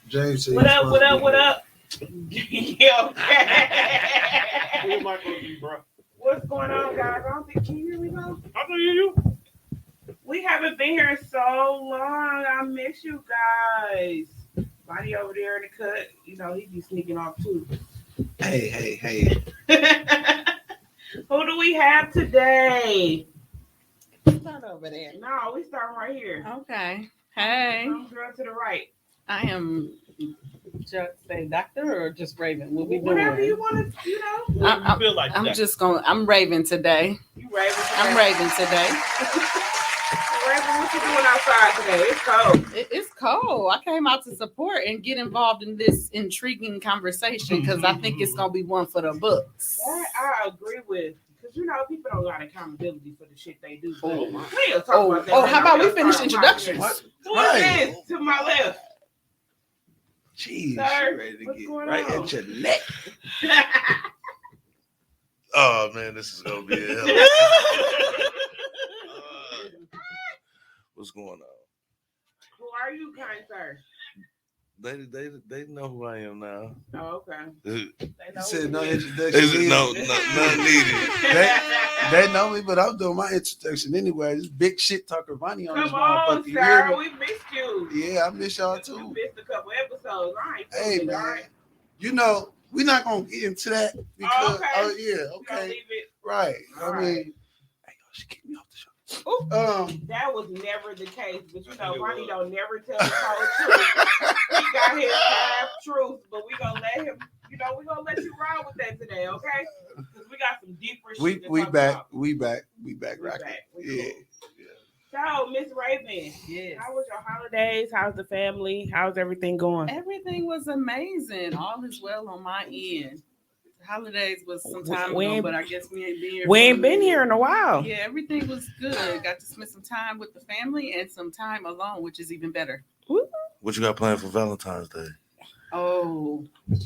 James said, What up? What up? What up? Yo. Who am I supposed to be, bro? What's going on, guys? I don't think can you hear me, bro? I can hear you. We haven't been here in so long. I miss you guys. Bonnie over there in the cut, you know, he be sneaking off too. Hey. Who do we have today? Start over there. No, we starting right here. Okay. Hey, Girl to the right. I am just say doctor or just Raven. What we doing? Whatever you want to, you know. What do you feel like I'm today? just going. I'm Raven today. You Raven today? I'm Raven today. Raven, what you doing outside today? It's cold. It's cold. I came out to support and get involved in this intriguing conversation because I think it's gonna be one for the books. That I agree with. Because, you know, people don't got accountability for the shit they do. Oh, We'll talk about that. How about we finish introductions? Who is this to my left? Jeez, Sir, ready to what's get going right on? at your neck. Oh man, this is gonna be a hell. What's going on? Who are you, kind sir? They know who I am now. Oh, okay. They They know You said who no you is. introduction. none needed. They know me, but I'm doing my introduction anyway. This big shit talker Vonnie on this Come on, motherfucker. You hear sir. me? We missed you. Yeah, I miss y'all You too. missed a couple episodes. I ain't Hey feeling it, all man, right? you know we're not gonna get into that because okay. yeah, You gonna okay, leave it? right. All I right. mean, hey, yo, she kicked me off the show. Ooh. That was never the case, but you know, Ronnie don't never tell the whole truth. He got his half truth, but we gonna let him. You know, we gonna let you ride with that today, okay? Because we got some deeper shit. we to talk back, about. we back, We rocking. back. We Yeah. cool. So, Miss Raven, Yes. how was your holidays? How's the family? How's everything going? Everything was amazing. All is well on my end. The holidays was some time We ago, ain't- but I guess we ain't been here. We for ain't a been minute. here in a while. Yeah, everything was good. Got to spend some time with the family and some time alone, which is even better. What you got planned for Valentine's Day? Oh,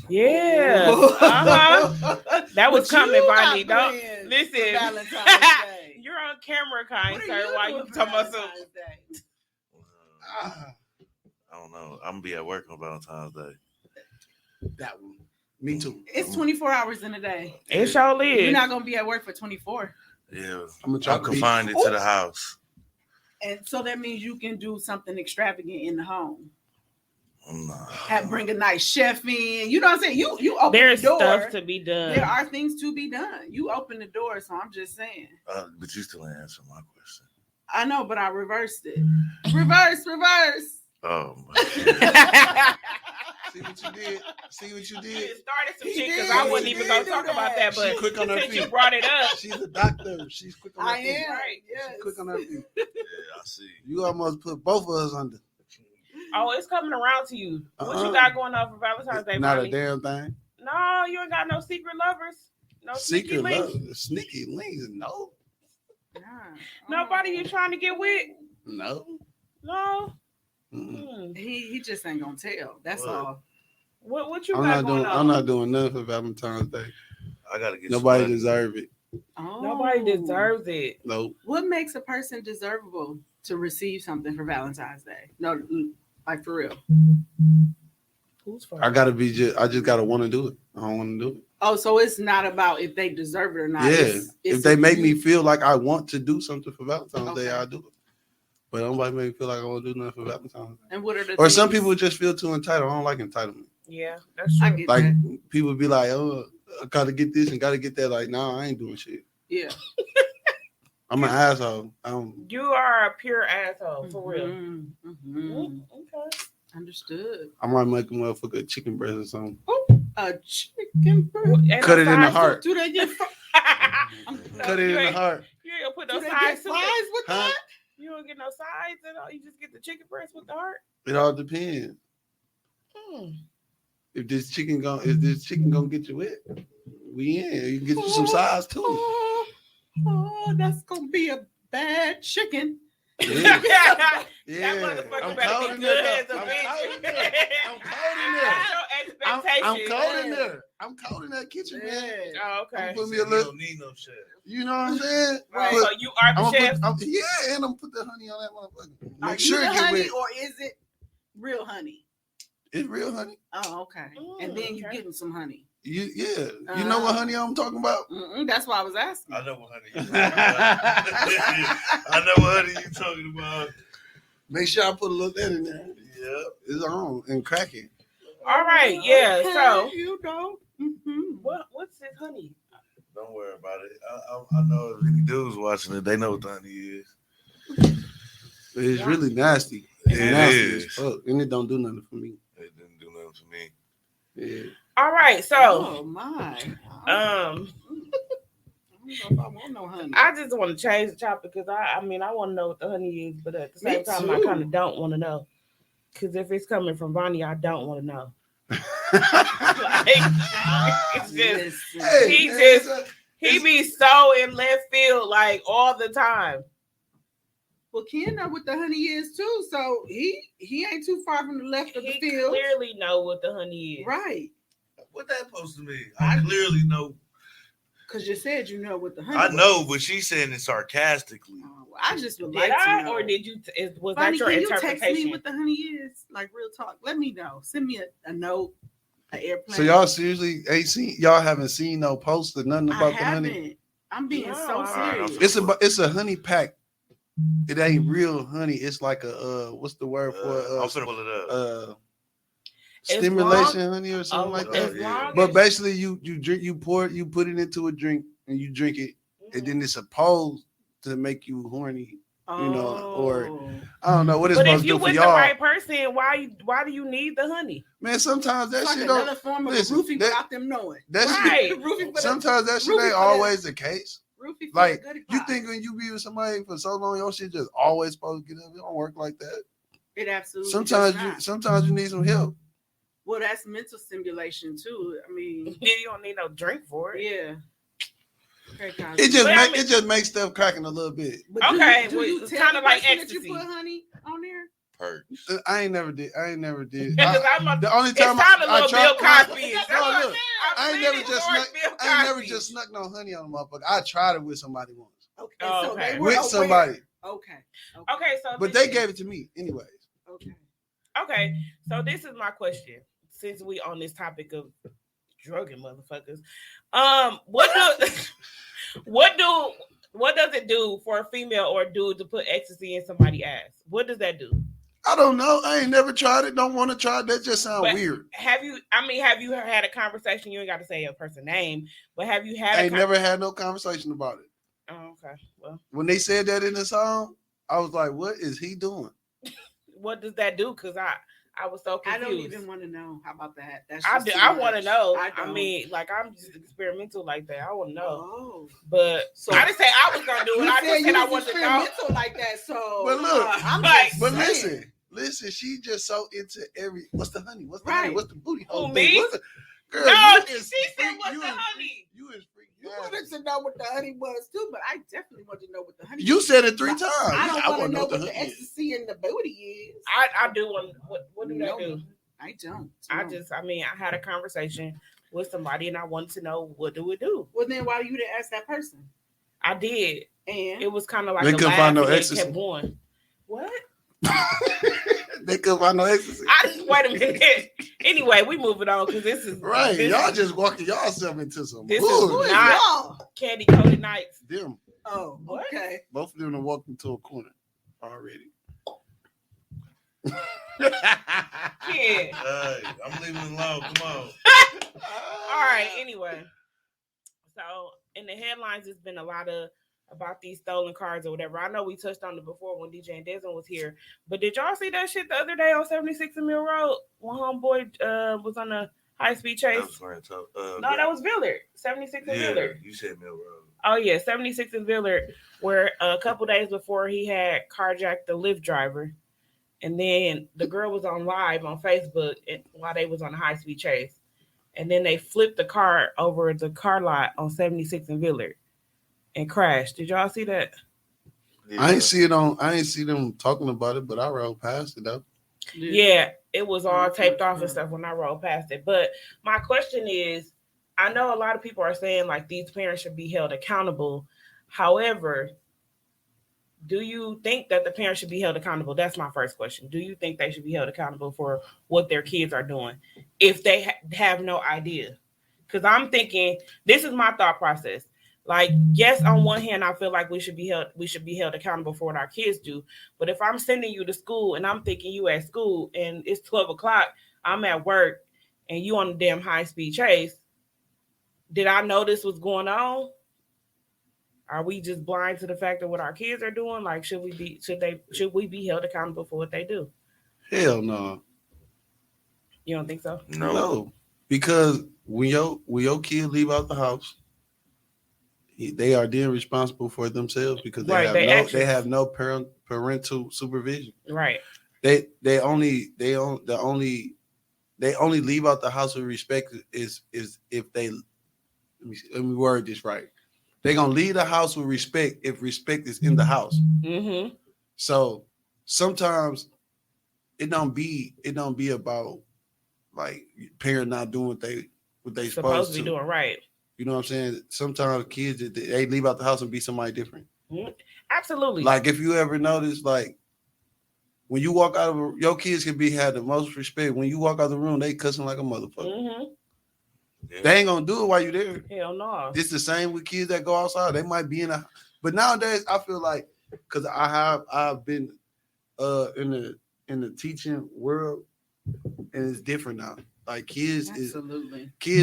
Yeah. Uh-huh. That was What coming, you got Bonnie. Don't planned listen. for Valentine's Day? You're on camera, kind What are sir. Why you doing for talking about some? Valentine's Day? I don't know. I'm gonna be at work on Valentine's Day. That one. Me too. It's 24 hours in a day. It sure You're is. not gonna be at work for 24, Yeah, I'm gonna try I'm to be. confined it to the house. and so that means you can do something extravagant in the home. Nah. Bring a nice chef in. You know what I'm saying? You open There's the door. stuff to be done. There are things to be done. You open the door, so I'm just saying. But you still ain't answer my question. I know, but I reversed it. Reverse. Oh my. See what you did? See what you You did? started some He shit because did. I wasn't He even did gonna do talk that. about that, but She quick on her since you feet. brought it up, She's a doctor. She's quick on her I feet. am. Right. Yes. She's quick on her feet. Yeah, I see. You almost put both of us under. oh, it's coming around to you. What Uh-uh. you got going on for Valentine's Day, Not Bonnie? a damn thing. No, you ain't got no secret lovers. No sneaky Secret links. love, sneaky links. No, Yeah. Nobody you trying to get with? no. No. Mm-mm. He just ain't gonna tell. That's What? all. What you I'm got not going doing. on? I'm not doing nothing for Valentine's Day. I gotta get Nobody somebody. deserve it. Oh. Nobody deserves it. Nope. What makes a person deservable to receive something for Valentine's Day? No, like for real. Who's for? I gotta be. I just gotta want to do it. I don't want to do it. Oh, so it's not about if they deserve it or not. Yeah. It's If they make me you- feel like I want to do something for Valentine's Day, Okay. I'll do it. But nobody make me feel like I want to do nothing for Valentine's Day. And what are the Or some things- people just feel too entitled. I don't like entitlement. Yeah, that's true. I get Like that. people be like, "Oh, I gotta get this and gotta get that." Like, nah, I ain't doing shit. Yeah. I'm an asshole. You are a pure asshole, for real. Mhm, mhm. Mm, okay. Understood. I might make a motherfucker chicken breast or something. A chicken Well, breast. ain't Cut no it in the sides to- heart. Do they get fries? Cut it in the ain't- heart. You ain't gonna put Do no they sides get to fries it. with Huh? that? You don't get no sides at all. You just get the chicken breast with the heart. It all depends. If this chicken gonna get you wet, we in. You can get you some size too. Oh, that's gonna be a bad chicken. Yeah. That Yeah. motherfucker I'm better cold be in good there. as a I'm bitch. cold in there. I'm cold in there. That's your expectation. I'm cold in there. I'm cold in that kitchen, man. Yeah. Oh, okay. I'm put me a You little. don't need no chef. You know what I'm saying? Right, Put- so you are the I'm chef. gonna put, yeah, and I'm gonna put the honey on that motherfucker. Are Make you sure the it get honey wet. or is it real honey? It's real honey. Oh, okay. And then you getting some honey. You know what honey I'm talking about? That's why I was asking. I know what honey you talking about. I know what honey you talking about. Make sure I put a little of that in there. Yeah. It's on and cracking. All right, yeah. Okay, So you know. what's this honey? Don't worry about it. I know if any dudes watching it, they know what the honey is. It's really nasty. It's It nasty is. as fuck. And it don't do nothing for me. It didn't do nothing for me. Yeah. All right, so Oh my. um, I don't know if I want no honey. I just want to change the topic because I want to know what the honey is, but at the Me same time, I too. kind of don't want to know because if it's coming from Vonnie, I don't want to know. It's just, Listen. he be so in left field like all the time. Well, Ken know what the honey is too, so he ain't too far from the left of the He field. clearly know what the honey is. Right. What that supposed to mean? I clearly know. Because you said you know what the honey I was. know, but she's saying it sarcastically. Oh, well, I just would Did like I, to know. or did you? Was Bonnie, that your can you interpretation? text me what the honey is? Like real talk. Let me know. Send me a note, an airplane. So y'all seriously haven't seen no post or nothing I about the haven't. honey? I'm being No, so I- serious. It's a honey pack. It ain't real honey. It's like a what's the word for I'm finna pull it up. stimulation honey or something like as that. long But as- basically, you drink, you pour it, you put it into a drink, and you drink it, and then it's supposed to make you horny. You know, or I don't know what it's But supposed if to you do for with the y'all. right person, why do you need the honey? Man, sometimes that It's like shit another don't. form of listen, a roofie that- without them knowing. That Right. shit. Roofie for Sometimes that shit roofie ain't for the- always the case. roofie for Like, the goody you pop. think when you be with somebody for so long, your shit just always supposed to get up. It don't work like that. It absolutely Sometimes does you not. sometimes you need some help. Well, that's mental stimulation too. I mean, You don't need no drink for it. yeah. Okay, It just But I mean- it just makes stuff cracking a little bit. But do Okay, you, do well, you it's tell kinda the like person that you ecstasy. put honey on there? Perks. I ain't never did. Because The only it time sounded a I little tried, Bill Cosby. no, look, I ain't never Bill just snuck no honey on a motherfucker. I tried it with somebody once. Okay, Oh, so okay. they were With aware. somebody. Okay. Okay, so But this they is- gave it to me anyways. Okay. Okay, so this is my question. Since we on this topic of drugging motherfuckers, what does it do for a female or a dude to put ecstasy in somebody's ass? What does that do? I don't know. I ain't never tried it. Don't want to try it. That just sounds But weird. Have you had a conversation? You ain't got to say a person's name, but have you had I ain't never had no conversation about it. Oh, okay. Well, When they said that in the song, I was like, what is he doing? what does that do? Because I was so I confused. don't even want to know. How about that? That's I just do. too I much. want to know. I don't. mean, like I'm just experimental like that. I want to know. Oh. But So- I didn't say I was gonna do it. You I said just said you I was wanted to know. experimental like that. So, But look, I'm like- just But saying. listen, she just so into every what's the honey? What's the Right. honey? What's the booty Who, hole me? thing? What's the, girl, No, you she is said, freak- "What's you the is honey?" You is freak. You wanted to know what the honey was too, but I definitely wanted to know what the honey. You was. said it 3 But times. I don't want to wanna know what the honey is. ecstasy in the booty is. I do want. What do No, that do? I don't. I No. I had a conversation with somebody and I wanted to know what do it do. Well, then why you didn't ask that person? I did. And It was kind of like They a couldn't laugh find no and they ecstasy. kept going. What? They couldn't find no ecstasy. Wait a minute. Anyway, we moving on because this is Right. This Y'all is just walking y'allself into some This is who bullshit. is not- y'all? candy coated nights. Them. Oh, What? okay. Both of them have walked into a corner already. Yeah. Hey, I'm leaving it alone. Come on. All right. Anyway, so in the headlines, it's been a lot about these stolen cars or whatever. I know we touched on it before when DJ and Desmond was here, but did y'all see that shit the other day on 76 and Mill Road when homeboy was on a high speed chase? That was Grand Top. No, that was Villard. 76 and yeah, Villard. you said Mill Road. Oh yeah, 76 and Villard, where a couple days before he had carjacked the Lyft driver, and then the girl was on live on Facebook while they was on a high speed chase, and then they flipped the car over the car lot on 76 and Villard and crashed. Did y'all see that? Yeah. I ain't see them talking about it, but I rode past it though. Yeah, it was all taped off and stuff when I rolled past it. But my question is, I know a lot of people are saying like these parents should be held accountable. However, do you think that the parents should be held accountable? That's my first question. Do you think they should be held accountable for what their kids are doing if they have no idea? Because I'm thinking, this is my thought process. Like, yes, on one hand, I feel like we should be held accountable for what our kids do. But if I'm sending you to school and I'm thinking you at school and it's 12 o'clock, I'm at work and you on a damn high speed chase, did I know this was going on? Are we just blind to the fact of what our kids are doing? Like, should we be held accountable for what they do? Hell no. You don't think so? No. Because when your kid leave out the house, they are then responsible for themselves because they have no parental supervision. Right. They only leave out the house with respect is if they let me word this right. They're gonna leave the house with respect if respect is in the house. Mm-hmm. So sometimes it don't be about like parent not doing what they supposed to be doing, right. You know what I'm saying? Sometimes kids they leave out the house and be somebody different. Mm-hmm. Absolutely. Like if you ever notice, like when you walk out of your kids can have the most respect. When you walk out of the room, they cussing like a motherfucker. Mm-hmm. They ain't gonna do it while you there. Hell no. It's the same with kids that go outside. They might be in a, but nowadays I feel like because I've been in the teaching world and it's different now. Like kids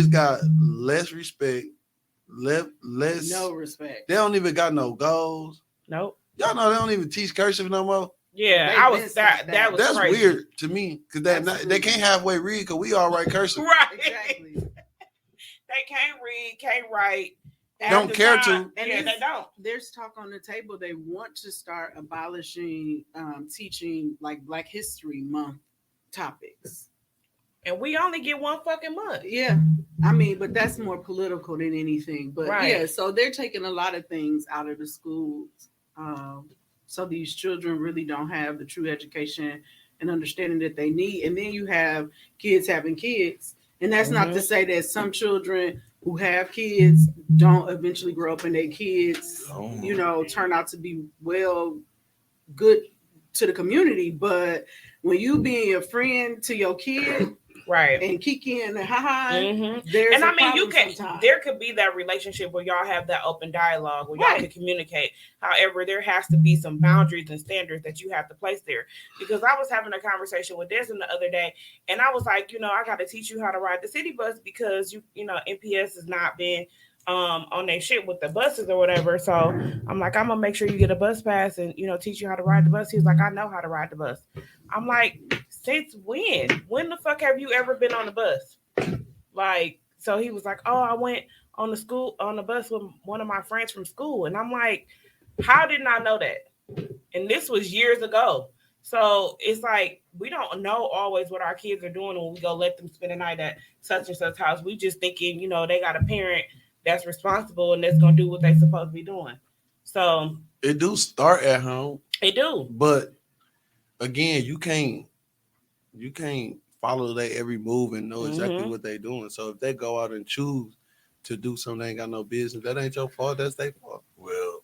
got less respect, less no respect. They don't even got no goals. Nope. Y'all know they don't even teach cursive no more. Yeah, that's crazy. Weird to me because they can't halfway read because we all write cursive. Right. Exactly. They can't read, can't write. Don't care to. And they don't. There's talk on the table. They want to start abolishing teaching like Black History Month topics. And we only get one fucking month. Yeah. I mean, but that's more political than anything. But yeah, so they're taking a lot of things out of the schools. So these children really don't have the true education and understanding that they need. And then you have kids having kids. And that's not to say that some children who have kids don't eventually grow up and their kids, turn out to be good to the community. But when you being a friend to your kid, right, and Kiki and haha, there's and I mean you can sometimes. There could be that relationship where y'all have that open dialogue where y'all can communicate. However, there has to be some boundaries and standards that you have to place there. Because I was having a conversation with Desmond the other day, and I was like, I got to teach you how to ride the city bus because NPS has not been on their shit with the buses or whatever. So I'm like, I'm gonna make sure you get a bus pass and teach you how to ride the bus. He's like, I know how to ride the bus. I'm like, since when? When the fuck have you ever been on the bus? Like, so he was like, oh, I went on the bus with one of my friends from school. And I'm like, how didn't I know that? And this was years ago. So it's like, we don't know always what our kids are doing when we go let them spend a night at such and such house. We just thinking, they got a parent that's responsible and that's going to do what they supposed to be doing. So it do start at home. It do. But again, you can't follow their every move and know exactly what they're doing. So if they go out and choose to do something they ain't got no business, that ain't your fault. That's their fault. Well,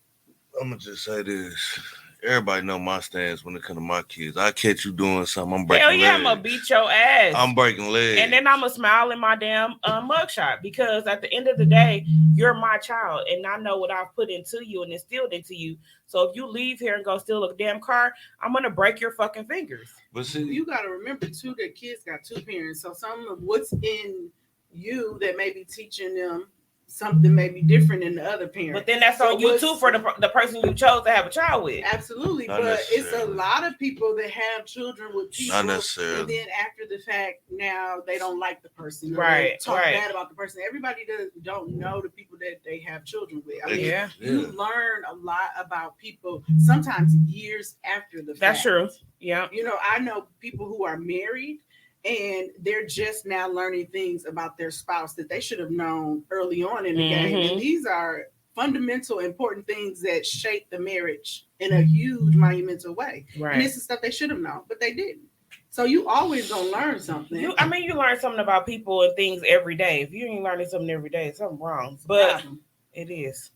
I'm gonna just say this. Everybody know my stance when it comes to my kids. I catch you doing something, I'm breaking legs. I'm gonna beat your ass. I'm breaking legs. And then I'm gonna smile in my damn mugshot because at the end of the day, you're my child and I know what I've put into you and instilled into you. So if you leave here and go steal a damn car, I'm gonna break your fucking fingers. But see, you gotta remember too that kids got two parents. So some of what's in you that may be teaching them something may be different than the other parent. But then that's on you too for the person you chose to have a child with. Absolutely. But it's a lot of people that have children with people. Not necessarily. And then after the fact, now they don't like the person. Right. Talk bad about the person. Everybody don't know the people that they have children with. I mean, you learn a lot about people sometimes years after the fact. That's true. Yeah. I know people who are married and they're just now learning things about their spouse that they should have known early on in the game. And these are fundamental, important things that shape the marriage in a huge, monumental way. Right. And this is stuff they should have known, but they didn't. So you always gonna learn something. You learn something about people and things every day. If you ain't learning something every day, something's wrong. But it is.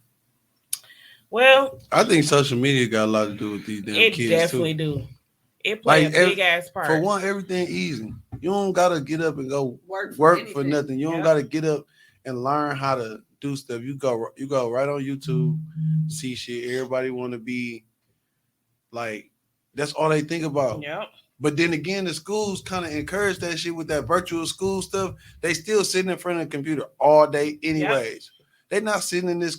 Well, I think social media got a lot to do with these damn it kids definitely too. do. It play Like a big ass part. for one, everything easy. You don't gotta get up and go Work for nothing. You don't Yep. gotta get up and learn how to do stuff. You go right on YouTube, see shit. Everybody want to be like, that's all they think about. Yep. But then again, the schools kind of encourage that shit with that virtual school stuff. They still sitting in front of the computer all day, anyways. They not sitting in the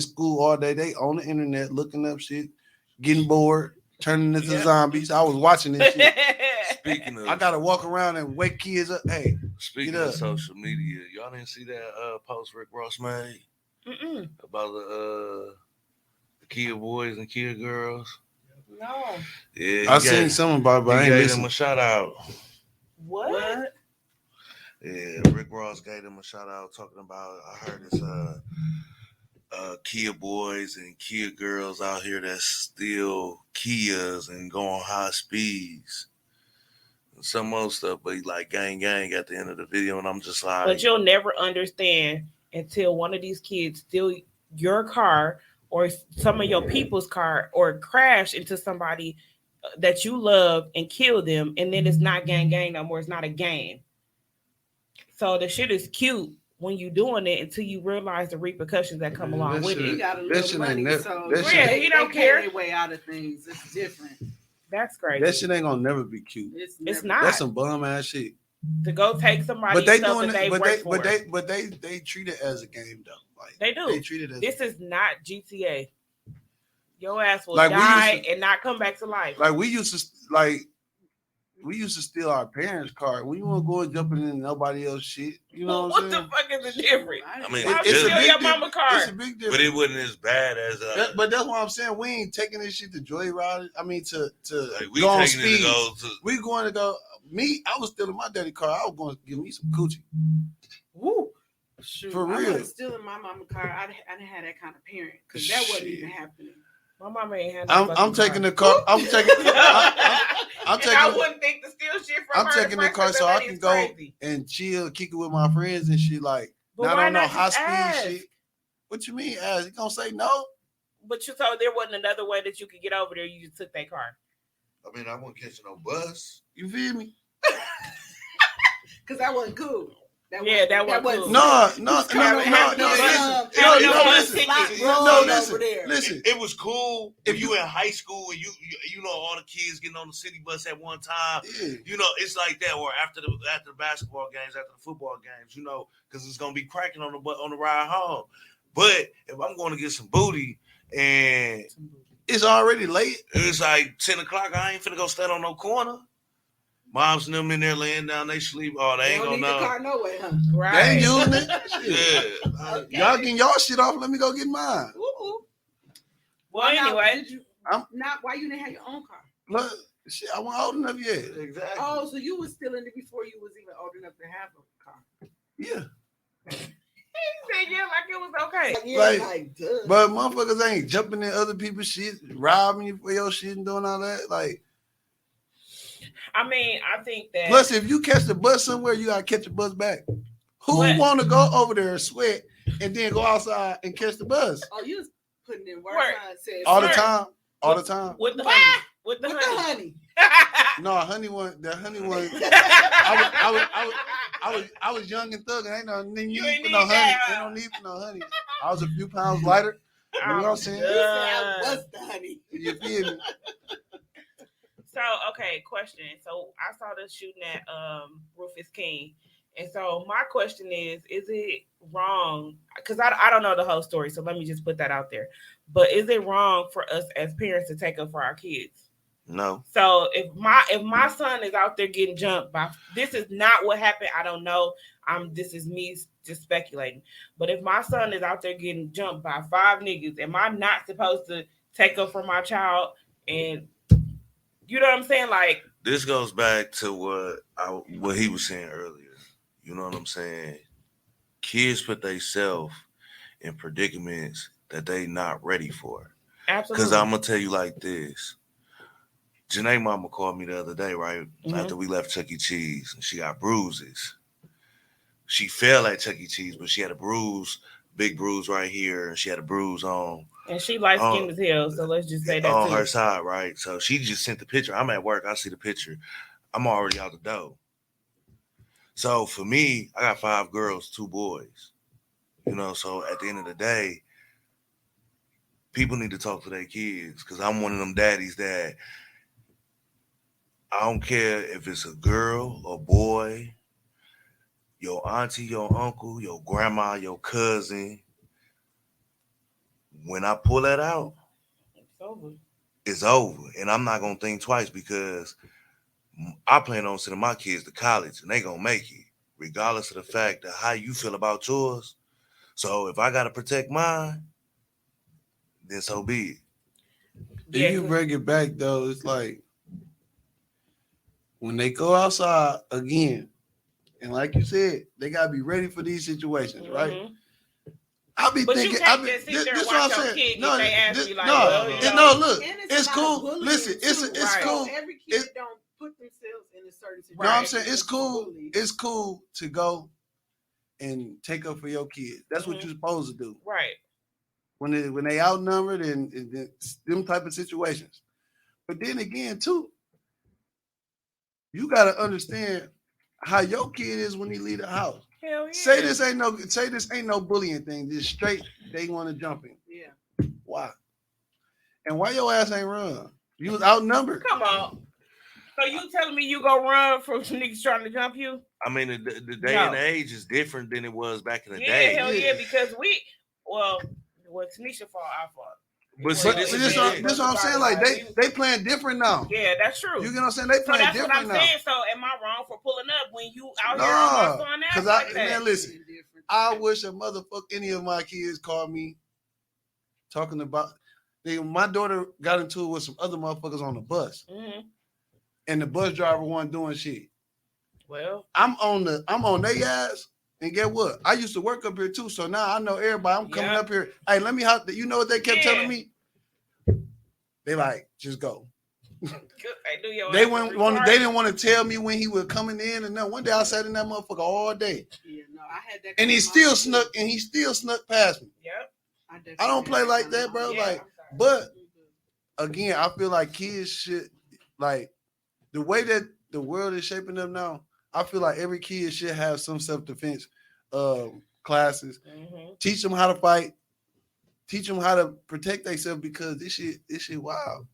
school all day. They on the internet looking up shit, getting bored, turning into zombies. I was watching this shit. Speaking of, I gotta walk around and wake kids up. Hey, speaking get of up. social media, y'all didn't see that post Rick Ross made Mm-mm. about the Kia boys and Kia girls? No. Yeah, I seen something about it, but I he ain't gave listen. them a shout out. What? Yeah, Rick Ross gave them a shout out talking about. I heard it's Kia boys and Kia girls out here that steal Kias and go on high speeds. And some other stuff, but he like gang at the end of the video, and I'm just like, But you'll never understand until one of these kids steal your car or some of your people's car or crash into somebody that you love and kill them, and then it's not gang no more. It's not a game. So the shit is cute when you doing it until you realize the repercussions that come along That with shit it. He got a that little shit money, ain't so that shit- Yeah, he don't they care. pay their way out of things. It's different. That's crazy. That shit ain't gonna never be cute. It's never- not. That's some bum ass shit. To go take somebody's But they stuff doing that they it. work for. But they treat it as a game though. Like They do. They treat it as This is not GTA. Your ass will Like, we die used to- and not come back to life. like we used to steal our parents' car. We won't go and jumping in nobody else's shit. You know what I'm what saying? the fuck is the difference? I mean, Why would it's you a steal big your di- mama car? It's a big difference. but it wasn't as bad as But that's what I'm saying. We ain't taking this shit to joyride. I mean, to like, we go on taking it to speed. go to. We going to go. Me, I was stealing my daddy car. I was going to give me some coochie. Woo. Shoot, For I real. wasn't stealing my mama car. I didn't have that kind of parent because that wasn't Shit. even happening. My mama ain't had no I'm fucking taking car. the car. I'm taking. I'm And taking. I wouldn't think to steal shit from I'm her. taking the car first, so that I lady can is go crazy. and chill, kick it with my friends and shit. Like, But not why on no not high just ask? speed shit. What you mean, ass? You gonna say no? But you told there wasn't another way that you could get over there. You just took that car. I mean, I wasn't catching no bus. You feel me? Because that wasn't cool. That wasn't cool. No. Having no Listen. ticket. No, listen. Over there. Listen. It was cool if If you in high school and you know all the kids getting on the city bus at one time. Yeah. You know, it's like that. Or after the basketball games, after the football games, you know, because it's gonna be cracking on the ride home. But if I'm going to get some booty and It's already late. it's like 10 o'clock, I ain't finna go stand on no corner. Moms and them in there laying down, they sleep. Oh, they They ain't don't gonna need the know. car no way, huh? They Right. ain't using it. Shit. Yeah. Okay. Y'all getting y'all shit off. Let me go get mine. Ooh. Well, Now, anyway. did you I'm- not? Why you didn't have your own car? Look, shit, I wasn't old enough yet. Exactly. Oh, so you was stealing it before you was even old enough to have a car. Yeah. He said, yeah, like it was okay. Yeah, Like, duh. But motherfuckers ain't jumping in other people's shit, robbing you for your shit and doing all that. Like, I mean, I think that. plus, if you catch the bus somewhere, you gotta catch the bus back. Who What? want to go over there and sweat and then go outside and catch the bus Oh, you was putting in work. Work. Said, all the Sweat. time? All the time. with the What? honey. With the With the honey. honey. No, honey one. The honey one. I was young and thug, and ain't no need You for ain't no need honey. that. Ain't no need for no honey. I was a few pounds lighter. You know what I'm saying? He said, I was the honey. You feel me? So, okay, question. So I saw this shooting at Rufus King. And so my question is it wrong? Because I don't know the whole story, so let me just put that out there. But is it wrong for us as parents to take up for our kids? No. So if my son is out there getting jumped by, this is not what happened. I don't know. This is me just speculating. But if my son is out there getting jumped by 5 niggas, am I not supposed to take up for my child? And you know what I'm saying? Like, This goes back to what he was saying earlier. You know what I'm saying? Kids put themselves in predicaments that they not ready for. absolutely. Because I'm going to tell you like this. Janae mama called me the other day, right? Mhm. After we left Chuck E. Cheese, and she got bruises. She fell at Chuck E. Cheese, but she had a bruise big bruise right here, and she had a bruise on And she light skinned as hell, so let's just say that on too. her side, right? So she just sent the picture. I'm at work. I see the picture. I'm already out the door. So for me, I got 5 girls, 2 boys. You know, so at the end of the day, people need to talk to their kids because I'm one of them daddies that I don't care if it's a girl or boy, your auntie, your uncle, your grandma, your cousin. When I pull that out, It's over. it's over. And I'm not going to think twice because I plan on sending my kids to college and they going to make it, regardless of the fact of how you feel about yours. So if I got to protect mine, then so be it. Yeah, If you break it back though, it's like when they go outside again, and like you said, they gotta be ready for these situations, right? I be but thinking, you can't just sit there and watch your kid if they ask you like, well, you know. Look, And it's about cool. bullying, Listen, it's too. it's Right. cool. So every kid don't put themselves in a certain situation. No, I'm saying it's because cool. bullied. It's cool to go and take up for your kids. That's what you're supposed to do. Right. When they outnumbered and them type of situations. But then again, too, you gotta understand how your kid is when he leave the house. Hell yeah. Say this ain't no bullying thing. Just straight they want to jump in. Yeah. Why? And why your ass ain't run? You was outnumbered. Come on. So you telling me you go run from some niggas trying to jump you? I mean, the day and the age is different than it was back in the Yeah, day. hell yeah, because Tanisha fought, I fought. But see, This is what I'm saying. Like they playing different now. Yeah, that's true. You get what I'm saying? They So playing that's what different I'm now. saying. So am I wrong for pulling up when you out here on my son ass because like that? man, listen, I wish a motherfucker any of my kids called me talking about. My daughter got into it with some other motherfuckers on the bus, and the bus driver wasn't doing shit. Well, I'm on their ass, and get what? I used to work up here too, so now I know everybody. I'm coming up here. Hey, let me help. You know what they kept telling me? They like, just go. They didn't want to tell me when he was coming in, and then one day I sat in that motherfucker all day. Yeah, no, I had that. And he still snuck past me. Yep. I don't play like that, bro. Yeah, but again, I feel like kids should like the way that the world is shaping up now. I feel like every kid should have some self-defense classes. Teach them how to fight. Teach them how to protect themselves because this shit wild.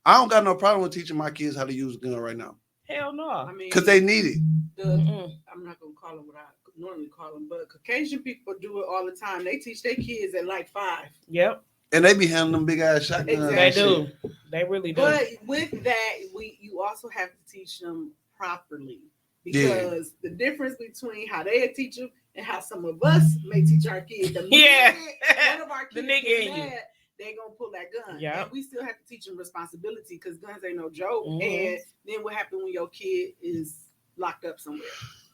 I don't got no problem with teaching my kids how to use a gun right now. Hell no. I mean, because they need it. I'm not gonna call them what I normally call them, but Caucasian people do it all the time. They teach their kids at like 5. Yep. And they be handling them big ass shotguns. Exactly. They do. They really do. But with that, you also have to teach them properly because the difference between how they teach them and how some of us may teach our kids. One of our kids the nigga mad, they gonna pull that gun. Yeah. And we still have to teach them responsibility because guns ain't no joke. And then what happens when your kid is locked up somewhere?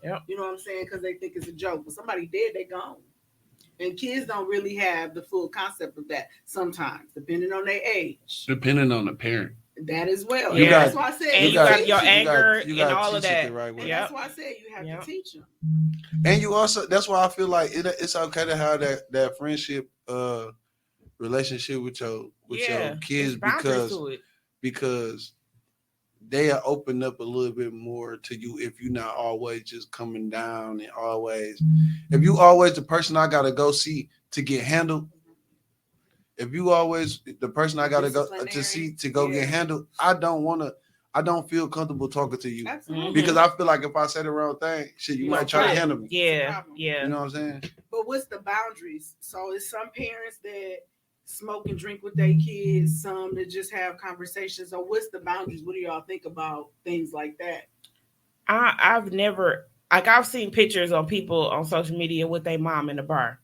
Yep. You know what I'm saying? Because they think it's a joke. But somebody dead, they gone. And kids don't really have the full concept of that sometimes, depending on their age. Depending on the parent. That as well. Yeah. That's why I said and you got your anger and all of that. Right and that's why I said you have to teach them. And you also, that's why I feel like it's okay to have that friendship relationship with your kids because they are open up a little bit more to you if you're not always just coming down and always if you always the person I gotta go see to get handled. If you always the person I gotta go to see to go get handled, I don't feel comfortable talking to you. Absolutely. Because I feel like if I say the wrong thing, shit, you might try to handle me. Yeah. You know what I'm saying? But what's the boundaries? So it's some parents that smoke and drink with their kids, some that just have conversations. So what's the boundaries? What do y'all think about things like that? I've seen pictures on people on social media with their mom in the bar.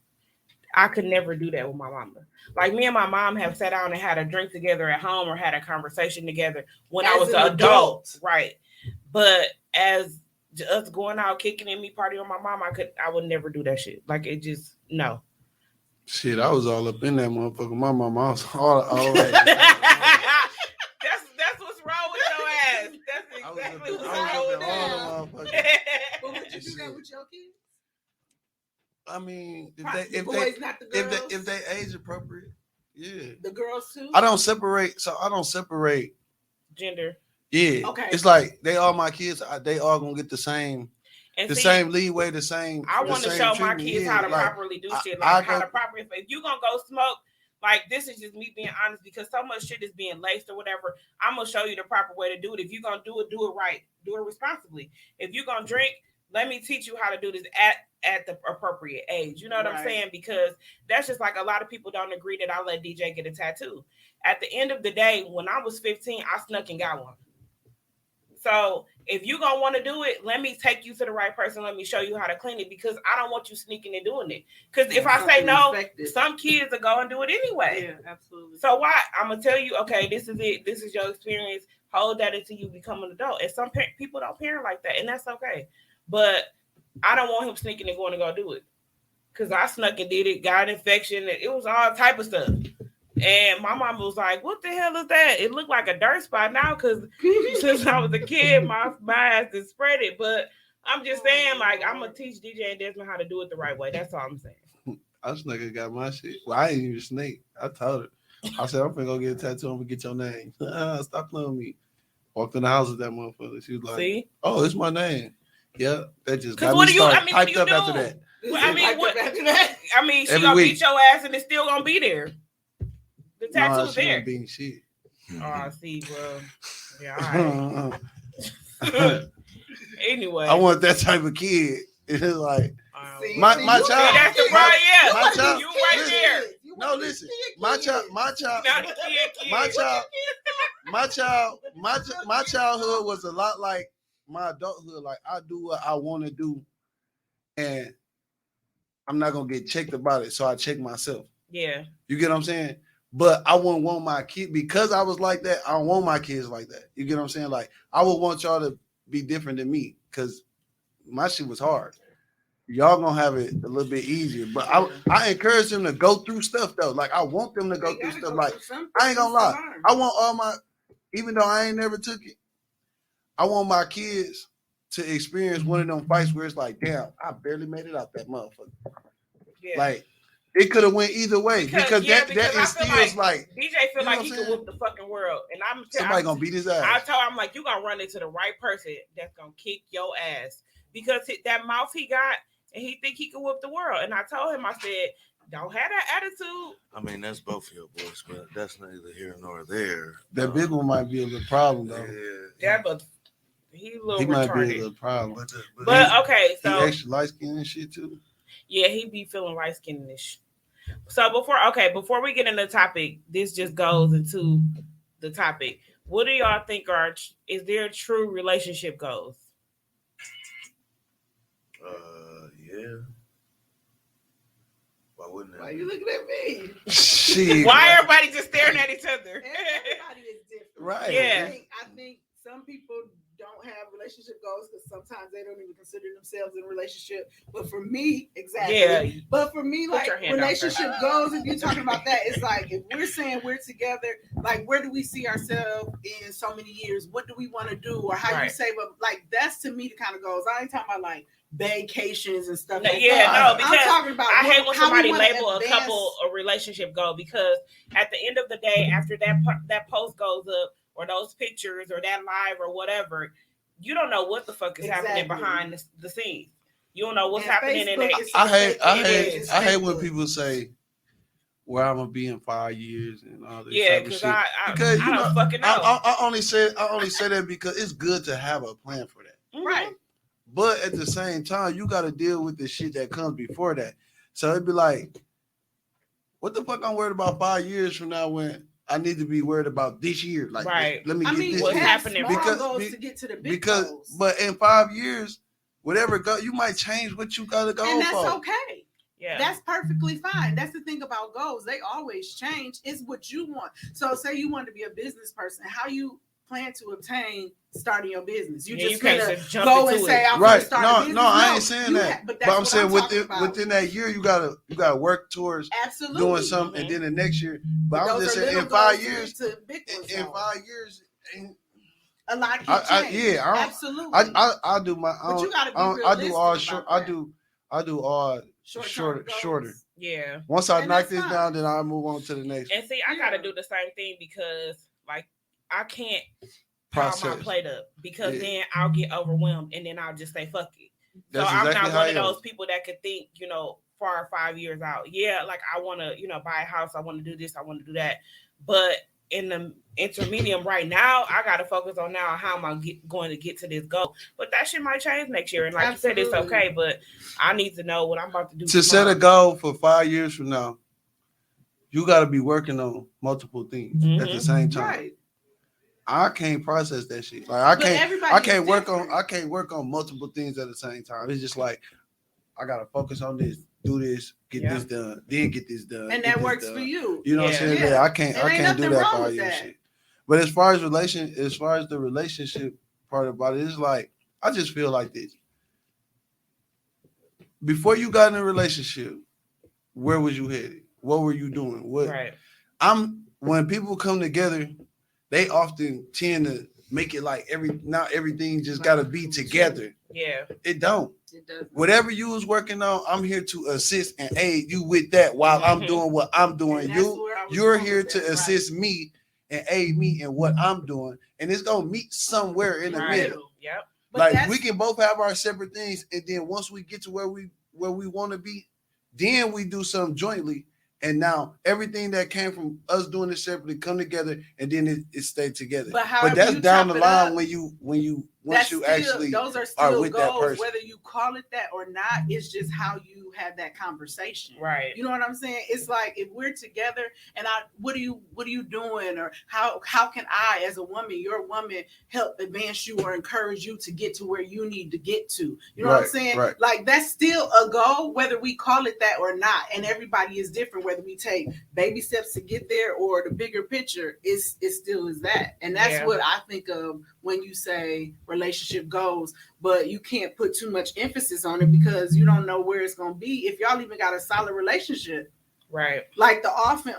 I could never do that with my mama. Like me and my mom have sat down and had a drink together at home or had a conversation together when I was an adult. Right. But as us going out, kicking in me, party on my mom, I would never do that shit. Like it just, no. Shit, I was all up in that motherfucker. My mama was all That's what's wrong with your ass. That's exactly what's wrong with that. But would you do that with your kids? I mean, The if boys, they not the girls. if they age appropriate, yeah. The girls too. I don't separate. So I don't separate gender. Yeah. Okay. It's like they all my kids. They all gonna get the same. And The see, same leeway, the same. I want to show my treatment. kids Yeah, how to like, properly do shit, I like how go- to properly. If you gonna go smoke, like this is just me being honest because so much shit is being laced or whatever. I'm gonna show you the proper way to do it. If you're gonna do it right, do it responsibly. If you're gonna drink, let me teach you how to do this at the appropriate age. You know what I'm saying? Because that's just like a lot of people don't agree that I let DJ get a tattoo. At the end of the day, when I was 15, I snuck and got one. So if you're going to want to do it, let me take you to the right person. Let me show you how to clean it because I don't want you sneaking and doing it. Because if I say no, some kids are going to do it anyway. Yeah, absolutely. So why? I'm going to tell you, okay, this is it. This is your experience. Hold that until you become an adult. And some people don't parent like that, and that's okay. But I don't want him sneaking and going to go do it. Because I snuck and did it, got an infection. It was all type of stuff. And my mom was like, what the hell is that? It looked like a dirt spot now because since I was a kid, my ass is spread it. But I'm just saying, like, I'm going to teach DJ and Desmond how to do it the right way. That's all I'm saying. I snuck and got my shit. Well, I ain't even snake. I told her. I said, I'm finna go get a tattoo. I'm gonna get your name. Stop playing with me. Walked in the house with that motherfucker. She was like, see? Oh, it's my name. Yeah, that just got what me do you, started. I mean, what do you Hyped up do? after that. Well, I mean, what? After that? I mean, she Every gonna week. beat your ass and it's still gonna be there. The tattoo's she there. ain't being shit. Oh, I see. Well, yeah, all right. Anyway, I want that type of kid. It's like See, my see, child. you that's the kid. part. Yeah, my child. you right listen, there. No, listen. My child. My child. Not a kid. My childhood was a lot like my adulthood. Like I do what I want to do, and I'm not gonna get checked about it. So I check myself. Yeah. You get what I'm saying? But I wouldn't want my kid because I was like that. I don't want my kids like that. You get what I'm saying? Like I would want y'all to be different than me because my shit was hard. Y'all gonna have it a little bit easier, but I encourage them to go through stuff though. Like I want them to go through stuff. Like I ain't gonna lie, I want all my, even though I ain't never took it, I want my kids to experience one of them fights where it's like, damn, I barely made it out that motherfucker. Yeah. Like it could have went either way because that I instills feel like DJ feel you know like what he I'm can saying? whoop the fucking world, and somebody gonna beat his ass. I told him like you gonna run into the right person that's gonna kick your ass because that mouth he got. And he think he can whoop the world. And I told him, I said, don't have that attitude. I mean, that's both of your boys, but that's neither here nor there. That big one might be a little problem though. Yeah, but he a little He retarded. might be a little problem. But okay, so he extra light skin and shit too. Yeah, he be feeling light skinned-ish. So before we get into the topic, this just goes into the topic. What do y'all think is there true relationship goals? Yeah. Why wouldn't that? Why you looking at me? Shit. Why everybody just staring at each other? Everybody is different. Right. Yeah. I think some people don't have relationship goals because sometimes they don't even consider themselves in a relationship. But for me, exactly. Yeah. But for me, Put like your hand out relationship goals, if you're talking about that, it's like if we're saying we're together, like where do we see ourselves in so many years? What do we want to do? Or how you save up? Like that's to me the kind of goals. I ain't talking about like vacations and stuff like that. No, because I'm talking about I hate when somebody label advance a couple a relationship goal because at the end of the day, after that post goes up or those pictures or that live or whatever, you don't know what the fuck is happening behind the scenes. You don't know what's happening in it. I hate when people say where I'm gonna be in 5 years and all this. Yeah, type of shit. because I don't fucking know. I only say that because it's good to have a plan for that. Right. But at the same time, you got to deal with the shit that comes before that. So it'd be like, what the fuck I'm worried about 5 years from now when I need to be worried about this year? Like, let me get this. What's happening? Goals to get to the big goals. But in 5 years, whatever go, you might change what you got to go for. And that's okay. Yeah. That's perfectly fine. That's the thing about goals. They always change. It's what you want. So say you want to be a business person. How you plan to obtain starting your business? You just gonna go and say, "I'm gonna start a business." No, I ain't saying that. But I'm saying within that year, you gotta work towards doing something, and then the next year. But I'm just saying, in 5 years, in 5 years, a lot can change. Absolutely. I do my. But you gotta be realistic. I do all shorter. Yeah. Once I And knock that's this fine. down, then I'll move on to the next And see, I gotta do the same thing because like I can't pile my process. plate up because then I'll get overwhelmed and then I'll just say fuck it. That's so I'm exactly not how one I of am. those people that could think, far 5 years out. Yeah, like I want to, buy a house. I want to do this. I want to do that. But in the intermediate right now, I got to focus on now how am I going to get to this goal. But that shit might change next year. And like Absolutely. you said, it's okay. But I need to know what I'm about to do. To set a goal for 5 years from now, you got to be working on multiple things at the same time. Right. I can't process that shit. Like I can't work on multiple things at the same time. It's just like I gotta focus on this, do this, get this done, then get this done. And that works for you. You know what I'm saying? Yeah, I can't do that 5 year shit. But as far as the relationship part about it, it's like I just feel like this. Before you got in a relationship, where was you headed? What were you doing? When people come together, they often tend to make it like not everything just gotta be together. Yeah. It don't. It does. Whatever you was working on, I'm here to assist and aid you with that while I'm doing what I'm doing. You're here to assist me and aid me in what I'm doing. And it's gonna meet somewhere in the middle. Yep. Like we can both have our separate things, and then once we get to where we want to be, then we do something jointly. And now everything that came from us doing it separately come together, and then it stayed together. But that's down the line once you actually those are still are with goals, that person. whether you call it that or not. It's just how you have that conversation, right? You know what I'm saying? It's like if we're together, and what are you doing, or how can I, as a woman, your woman, help advance you or encourage you to get to where you need to get to? You know what I'm saying? Right. Like that's still a goal, whether we call it that or not. And everybody is different. Whether we take baby steps to get there or the bigger picture, it still is that. And that's what I think of when you say relationship goals, but you can't put too much emphasis on it because you don't know where it's going to be if y'all even got a solid relationship. Right. Like the off and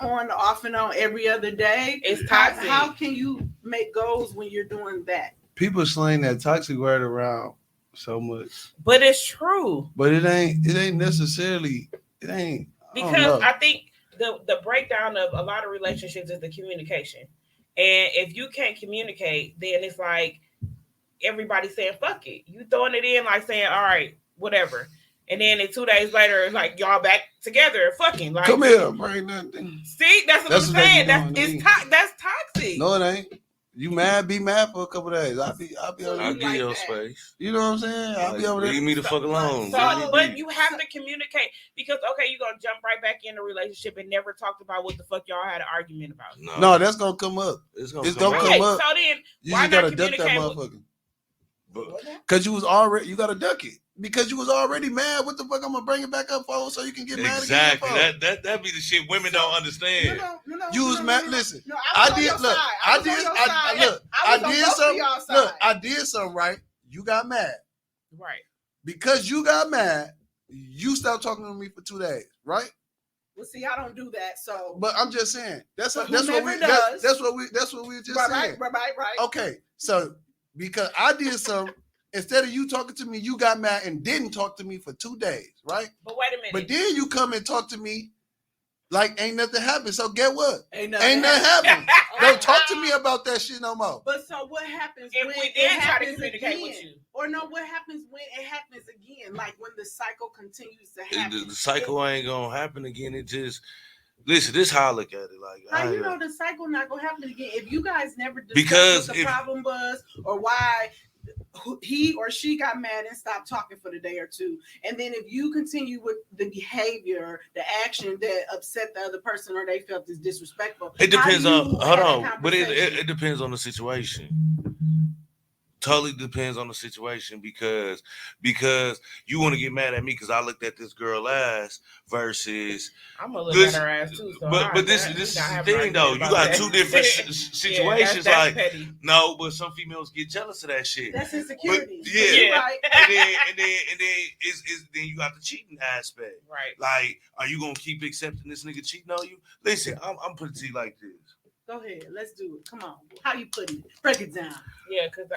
on every other day. It's toxic. How can you make goals when you're doing that? People slang that toxic word around so much. But it's true. But it ain't necessarily, because I think the breakdown of a lot of relationships is the communication. And if you can't communicate, then it's like everybody's saying fuck it. You throwing it in like saying, all right, whatever. And then 2 days later, it's like y'all back together fucking. Like, come here, bring nothing. See, that's what I'm saying. That's toxic. No, it ain't. You mad? Be mad for a couple of days. I'll be over I'll there. give your space. You know what I'm saying? I'll be over there. Leave me the fuck alone. But you have to communicate because you're gonna jump right back in the relationship and never talked about what the fuck y'all had an argument about. No, that's gonna come up. It's gonna come up. So then, you just gotta duck that motherfucker. Because you gotta duck it. Because you was already mad. What the fuck? I'm gonna bring it back up for so you can get mad again. Exactly. That be the shit women don't understand. You was mad. Listen, I did something right. You got mad. Right. Because you got mad, you stopped talking to me for 2 days, right? Well, see, I don't do that. So, but I'm just saying that's what we just saying. Right. Okay, so because I did something. Instead of you talking to me, you got mad and didn't talk to me for 2 days, right? But wait a minute. But then you come and talk to me like ain't nothing happened. So get what? Ain't nothing happened. Don't talk to me about that shit no more. But so what happens if when we did it try to happens communicate again? with you? Or no, what happens when it happens again? Like when the cycle continues to happen. The cycle ain't gonna happen again. It just listen. This is how I look at it. Like how you know the cycle not gonna happen again if you guys never discussed what the problem was or why he or she got mad and stopped talking for the day or two, and then if you continue with the behavior, the action that upset the other person or they felt is disrespectful, it depends on but it depends on the situation. Totally depends on the situation because you want to get mad at me because I looked at this girl ass versus I'm gonna look at her ass too. So but this is the thing though. You got two different situations. That's like petty. No, but some females get jealous of that shit. That's insecurity. But, yeah. Right. and then you got the cheating aspect. Right. Like, are you gonna keep accepting this nigga cheating on you? Listen, I'm putting it to you like this. Go ahead, let's do it. Come on. How you putting it? Break it down. Yeah, because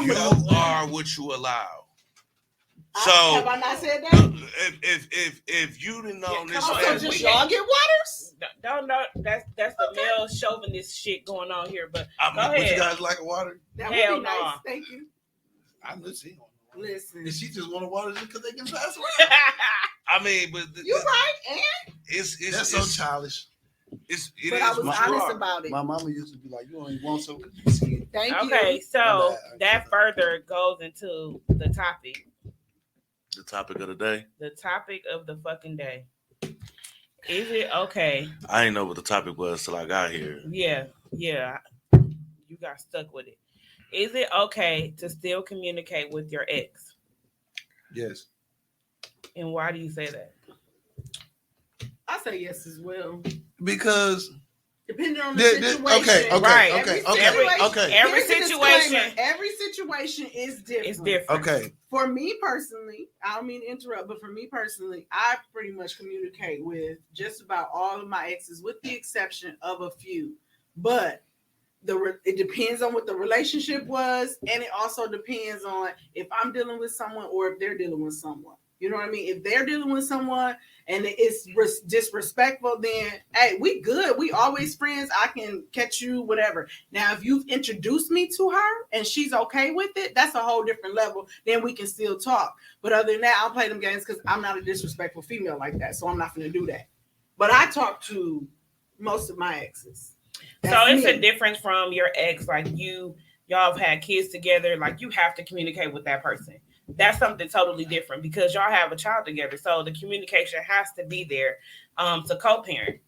you are what you allow. So have I not said that? If you didn't know this, Oh, so man, just we y'all get waters? Don't know. That's the male chauvinist shit going on here. But I go mean, Would you ahead. guys like a water? That Hell would be nice. no. Thank you. I know she don't. Listen. And she just want a water just because they can pass around. I mean, but You right, and it's so childish. it but is I was what you honest are. about it. My mama used to be like, "You only want some because you see it." Thank Okay, you. so My bad. that further goes into the topic. The topic of the day. The topic of the fucking day. Is it okay? I didn't know what the topic was till I got here. Yeah. You got stuck with it. Is it okay to still communicate with your ex? Yes. And why do you say that? I say yes as well. Because Depending on the situation. okay. Right. Every Every situation. Every situation is different. It's different. Okay. For me personally, I don't mean to interrupt, but for me personally, I pretty much communicate with just about all of my exes, with the exception of a few. But it depends on what the relationship was, and it also depends on if I'm dealing with someone or if they're dealing with someone. You know what I mean? If they're dealing with someone and it's disrespectful, then hey, we good. We always friends. I can catch you, whatever. Now, if you've introduced me to her and she's okay with it, that's a whole different level. Then we can still talk. But other than that, I'll play them games because I'm not a disrespectful female like that. So I'm not going to do that. But I talk to most of my exes. So it's a difference from your ex. Like y'all have had kids together. Like you have to communicate with that person. That's something totally different because y'all have a child together. So the communication has to be there to co-parent.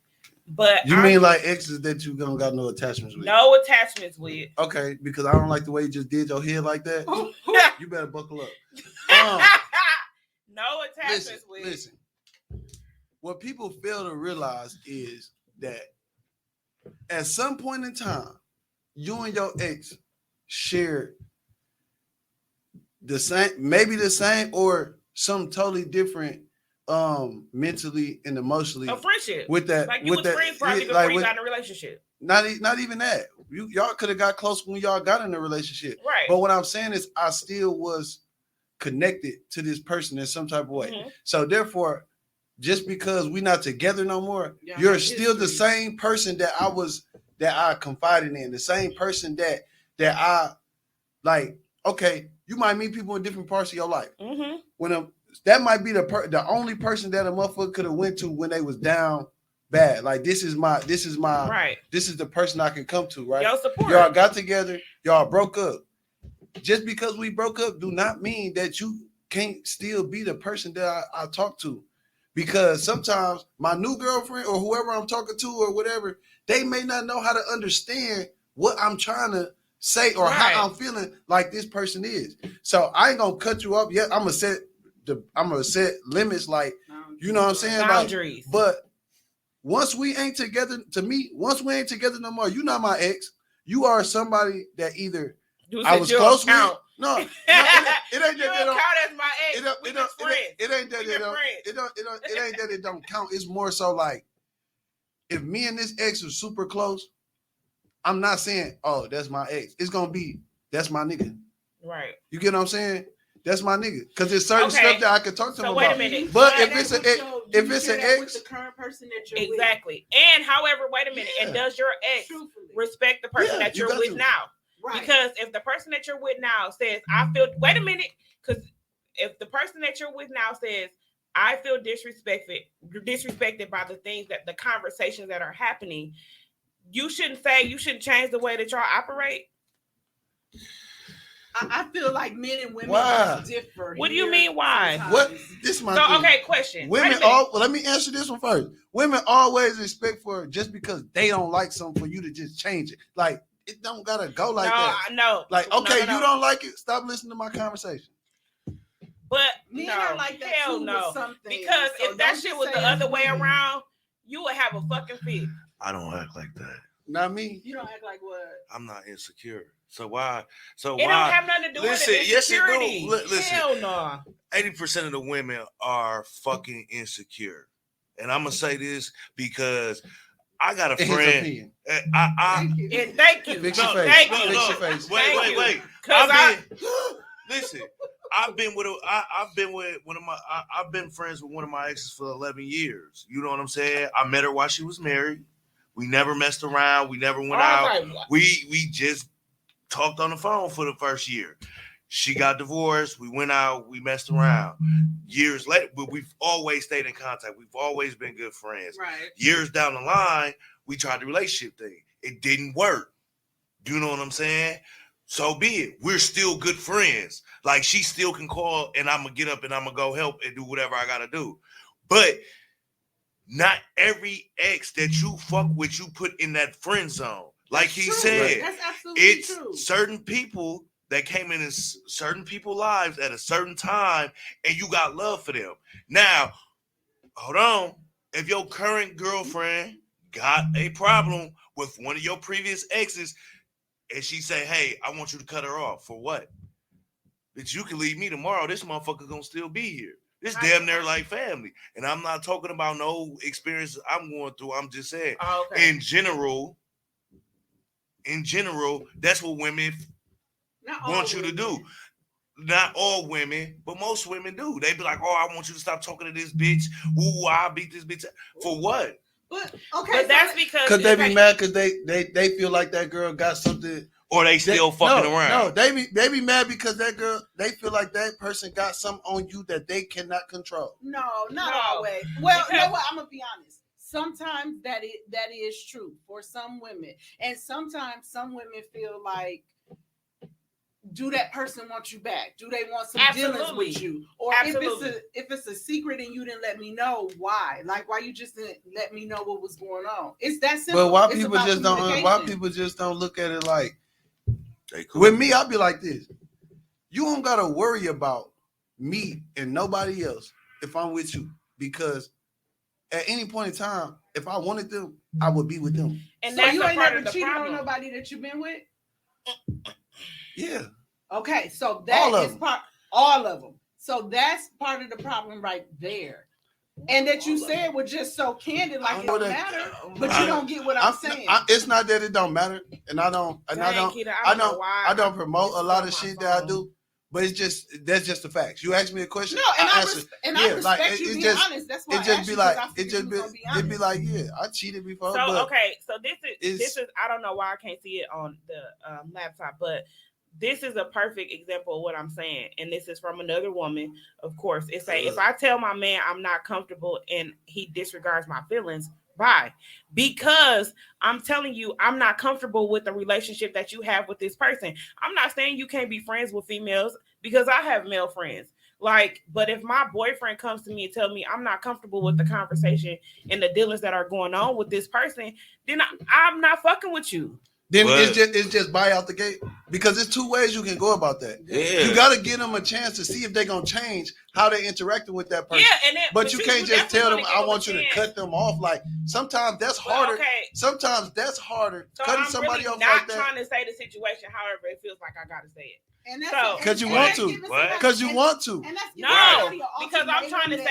But you mean like exes that you don't got no attachments with? No attachments with. Okay, because I don't like the way you just did your head like that. You better buckle up. No attachments with. Listen. What people fail to realize is that at some point in time, you and your ex shared the same or some totally different mentally and emotionally a friendship with that. Like you with was friends probably before you got in a relationship. Not even that. Y'all could have got close when y'all got in a relationship. Right. But what I'm saying is I still was connected to this person in some type of way. Mm-hmm. So therefore, just because we're not together no more, Yeah, you're still the same person that I confided in, the same person that I like. Okay, you might meet people in different parts of your life. Mm-hmm. That might be the only person that a motherfucker could have went to when they was down bad. Like this is my right. This is the person I can come to. Right. Y'all support. Y'all got together. Y'all broke up. Just because we broke up, do not mean that you can't still be the person that I talk to. Because sometimes my new girlfriend or whoever I'm talking to or whatever, they may not know how to understand what I'm trying to say or how I'm feeling like this person is. So I ain't gonna cut you off yet. I'm gonna set limits, like, you know what I'm saying? Boundaries. Like, but once we ain't together, once we ain't together no more, you're not my ex. You are somebody that either I was close with. No, it ain't that they don't count as my ex. It ain't that it don't count. It's more so like if me and this ex are super close, I'm not saying, oh, that's my ex. It's gonna be that's my nigga. Right. You get what I'm saying? That's my nigga. Because there's certain stuff that I can talk to him about. Wait a minute. But if it's an ex, with the current person that you're exactly. With. And however, wait a minute. Yeah. And does your ex respect the person that you're with now? Right. Because if the person that you're with now says, I feel, wait a minute, because if the person that you're with now says, I feel disrespected by the things that the conversations that are happening, you shouldn't change the way that y'all operate. I feel like men and women differ. What do you mean why? What this my thing. Okay, question. Women let me answer this one first. Women always expect for just because they don't like something for you to just change it. Like it don't gotta go like that. No. Like, okay, you don't like it, stop listening to my conversation. But men are like that hell too no. With something. Because if that shit was the other way around, you would have a fucking fit. I don't act like that. Not me. You don't act like what? I'm not insecure. So why? It don't have nothing to do with it. Yes, it do. Listen, hell no. 80% of the women are fucking insecure. And I'm gonna say this because I got a friend. Thank you. Fix your face. Thank you. Fix your face. Wait. Listen, I've been with one of my I've been friends with one of my exes for 11 years. You know what I'm saying? I met her while she was married. We never messed around. We never went out. Like, what? We just talked on the phone for the first year. She got divorced. We went out. We messed around. Years later, but we've always stayed in contact. We've always been good friends. Right. Years down the line, we tried the relationship thing. It didn't work. You know what I'm saying? So be it. We're still good friends. Like, she still can call and I'm going to get up and I'm going to go help and do whatever I got to do. But not every ex that you fuck with, you put in that friend zone. Like he said, that's absolutely it's true. certain people that came in certain people's lives at a certain time and you got love for them. Now, hold on. If your current girlfriend got a problem with one of your previous exes, and she say, hey, I want you to cut her off. For what? That you can leave me tomorrow. This motherfucker gonna still be here. This damn near like family. And I'm not talking about no experiences I'm going through. I'm just saying, in general, that's what women want you to do. Not all women, but most women do. They be like, oh, I want you to stop talking to this bitch. Ooh, I'll beat this bitch. For what? But that's because they be mad because they feel like that girl got something, or they still fucking around. No, they be mad because that girl, they feel like that person got something on you that they cannot control. No, not always. Well, you know what? I'm gonna be honest. Sometimes that is true for some women, and sometimes some women feel like, do that person want you back? Do they want some dealings with you? Or if it's a secret and you didn't let me know, why? Like, why you just didn't let me know what was going on? It's that simple. But why people just don't look at it like, cool. With me, I'll be like this. You don't gotta worry about me and nobody else if I'm with you, because at any point in time, if I wanted them, I would be with them. And so that's you ain't never never cheated on nobody that you've been with? Yeah. Okay, so that is all of them. So that's part of the problem right there. And that you said was just so candid, like it don't matter, but you don't get what I'm saying. It's not that it don't matter, and I don't promote a lot of shit that I do, but that's just the facts. You ask me a question, no, and I respect you being honest. That's why it'd be like, yeah, I cheated before. So this is I don't know why I can't see it on the laptop, but this is a perfect example of what I'm saying. And this is from another woman, of course. It's if I tell my man I'm not comfortable and he disregards my feelings, bye. Because I'm telling you, I'm not comfortable with the relationship that you have with this person. I'm not saying you can't be friends with females, because I have male friends. But if my boyfriend comes to me and tells me I'm not comfortable with the conversation and the dealings that are going on with this person, then I'm not fucking with you. Then it's just buy out the gate, because there's two ways you can go about that. Yeah. You got to give them a chance to see if they're gonna change how they're interacting with that person. Yeah, but you can't just tell them I want you to cut them off. Like, sometimes that's harder. Sometimes that's harder. So cutting I'm somebody really off not like that. trying to say the situation. However, it feels like I gotta say it. And that's because you want to. Because you want to. No, because I'm trying to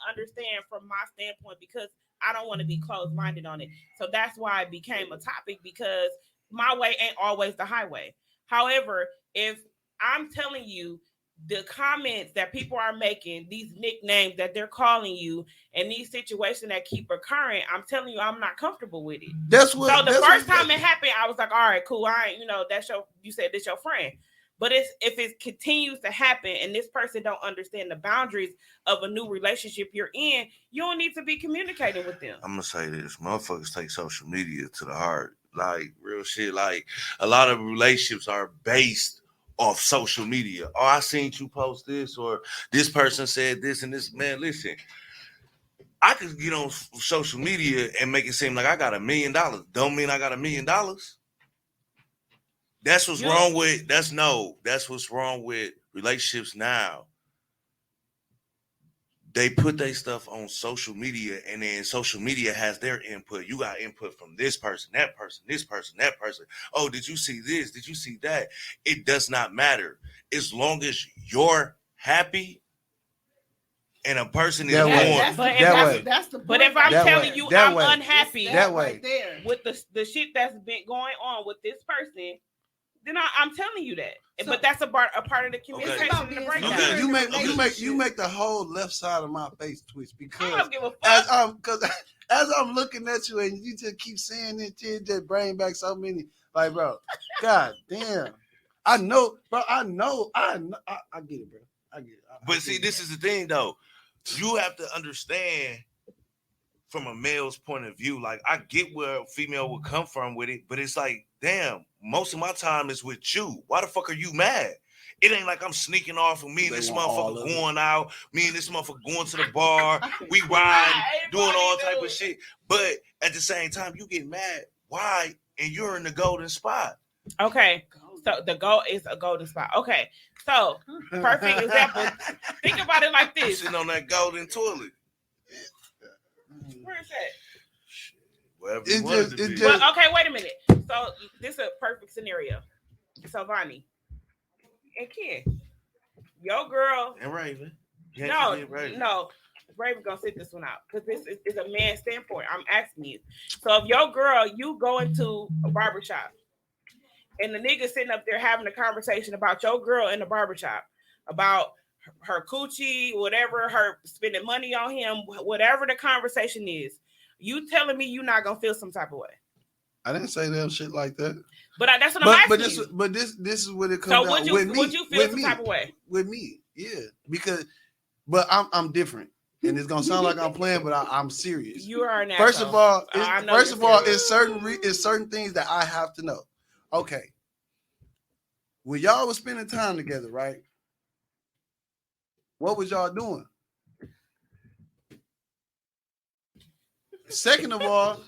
understand from my standpoint, because I don't want to be closed-minded on it. So that's why it became a topic, because my way ain't always the highway. However, if I'm telling you the comments that people are making, these nicknames that they're calling you, and these situations that keep occurring, I'm telling you, I'm not comfortable with it. So the first time it happened, I was like, all right, cool. I ain't, you said this your friend. But if it continues to happen and this person don't understand the boundaries of a new relationship you're in, you don't need to be communicating with them. I'm going to say this. Motherfuckers take social media to the heart. Like, real shit. Like, a lot of relationships are based off social media. Oh, I seen you post this, or this person said this and this. Man, listen. I could get on social media and make it seem like I got $1 million. Don't mean I got $1 million. That's what's wrong with that's what's wrong with relationships now. They put their stuff on social media, and then social media has their input. You got input from this person, that person, this person, that person. Oh, did you see this? Did you see that? It does not matter. As long as you're happy and a person is that way. But if I'm telling you I'm unhappy that way with the shit that's been going on with this person, then I'm telling you that. So- But that's a part of the communication about and the being breakdown. secure. You make the whole left side of my face twitch I because don't give a fuck. as I'm looking at you and you just keep saying it, you just bring back so many. Like, bro, god damn. I know, bro. I get it, bro. I get it. But see, this is the thing though. You have to understand from a male's point of view. Like, I get where a female would come from with it, but it's like, damn, most of my time is with you. Why the fuck are you mad? It ain't like I'm sneaking off with me and this motherfucker going out, me and this motherfucker going to the bar, we riding, doing all type of shit. But at the same time, you get mad. Why? And you're in the golden spot. Okay. So the goal is a golden spot. Okay. So perfect example. Think about it like You this. sitting on that golden toilet. Where is that? Wherever It you wanted just- to it be. just- Well, okay, wait a minute. So this is a perfect scenario. So Vonnie and Ken, your girl. And Raven. You No, ain't forget Raven. no. Raven gonna sit this one out because this is a man's standpoint. I'm asking you. So if your girl, you go into a barbershop and the nigga sitting up there having a conversation about your girl in the barbershop, about her coochie, whatever, her spending money on him, whatever the conversation is, you telling me you not gonna feel some type of way. I didn't say that shit like that. But that's what I'm asking you. But this is what it comes So down would you with me. would you feel with some me, type of way? with me? Yeah, because but I'm different, and it's gonna sound like I'm playing, but I'm serious. You are an First asshole. of all, I know you're serious. it's certain things that I have to know. Okay, when y'all was spending time together, right? What was y'all doing? Second of all,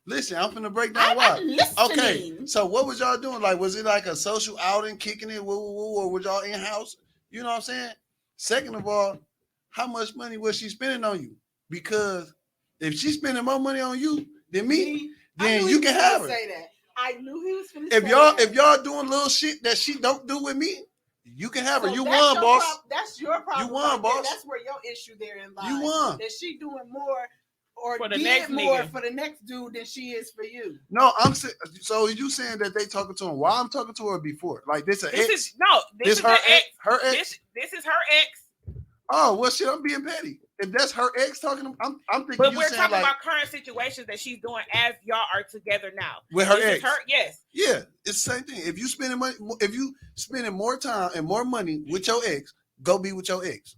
listen, I'm finna break down why. Okay, so what was y'all doing? Like, was it like a social outing, kicking it, woo, woo, woo, or was y'all in house? You know what I'm saying? Second of all, how much money was she spending on you? Because if she's spending more money on you than me, then you can have her. Say that. I knew he was finna If y'all doing little shit that she don't do with me, you can have her. So You that's won, your boss. That's your problem. You won, right there. boss. That's where your issue therein lies. You won. That she doing more or For the did next more nigga. for the next dude than she is for you. No, so you saying that they talking to him while I'm talking to her before? Like this an This ex? is no. This is her the ex. Her ex? This is her ex. Oh well, shit. I'm being petty. If that's her ex talking, I'm thinking But you we're saying talking like about current situations that she's doing as y'all are together now. with her This ex. is her, yes. Yeah, it's the same thing. If you spending money, if you spending more time and more money with your ex, go be with your ex.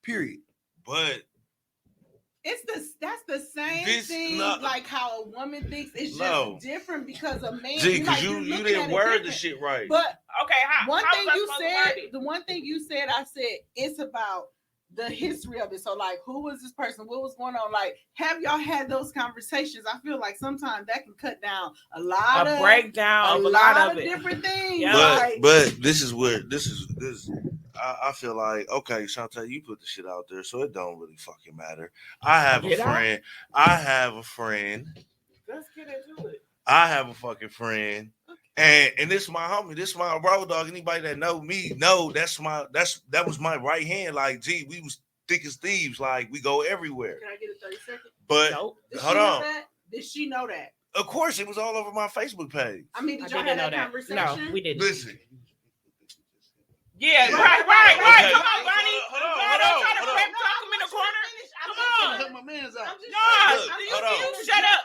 Period. But That's the same This thing not- like how a woman thinks. It's just No. different because a man. G, because like, you you're looking didn't at it word the different. shit right. But Okay, one how thing was I you supposed to word said, it? the one thing you said, I said it's about the history of it. So, like, who was this person? What was going on? Like, have y'all had those conversations? I feel like sometimes that can cut down a lot A of breakdown of a lot of it. different things. Yeah. Like, But this is where this. I feel like, okay, Chantel, you put the shit out there, so it don't really fucking matter. I have a Did I? friend. I have a friend. Let's get into it. I have a fucking friend. And this is my homie. This is my road dog. Anybody that know me know that was my right hand. Like, gee, we was thick as thieves. Like, we go everywhere. can I get a 30 seconds? But Nope. Did hold she know on. that? Did she know that? Of course, it was all over my Facebook page. I mean, I did y'all didn't have know that that. conversation? No, we didn't. Listen. Yeah, Right, right. Okay. Come on, Bonnie. Hold on, No, hold don't on, try to hold on. pep talk him in the corner. Come on. Cut my man's out. Hold on. You shut up.